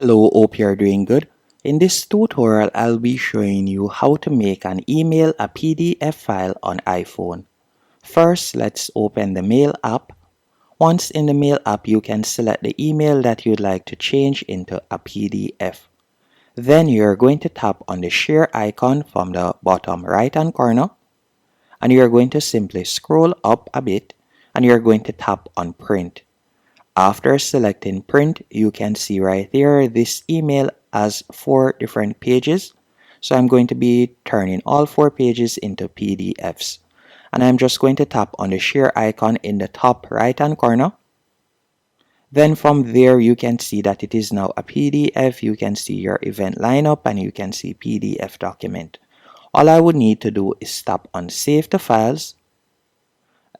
Hello, hope you're doing good. In this tutorial, I'll be showing you how to make an email a PDF file on iPhone. First, let's open the Mail app. Once in the Mail app, you can select the email that you'd like to change into a PDF. Then you're going to tap on the share icon from the bottom right hand corner, and you're going to simply scroll up a bit, and you're going to tap on print. After selecting print, you can see right there this email has 4 different pages. So I'm going to be turning all 4 pages into PDFs. And I'm just going to tap on the share icon in the top right hand corner. Then from there you can see that it is now a PDF. You can see your event lineup and you can see PDF document. All I would need to do is tap on Save to Files,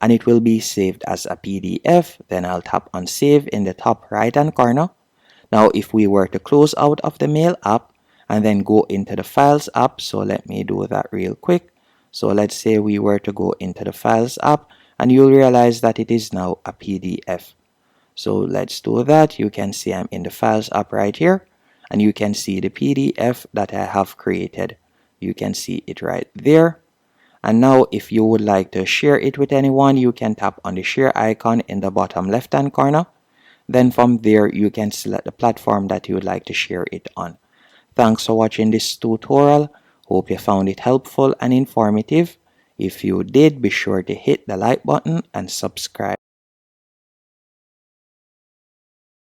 and it will be saved as a PDF. Then I'll tap on Save in the top right hand corner. Now if we were to close out of the Mail app and then go into the Files app, so let me do that real quick. So let's say we were to go into the Files app, and you'll realize that it is now a PDF. So let's do that. You can see I'm in the Files app right here, and you can see the PDF that I have created. You can see it right there. And now if you would like to share it with anyone, you can tap on the share icon in the bottom left hand corner. Then from there you can select the platform that you would like to share it on. Thanks for watching this tutorial. Hope you found it helpful and informative. If you did, be sure to hit the like button and subscribe.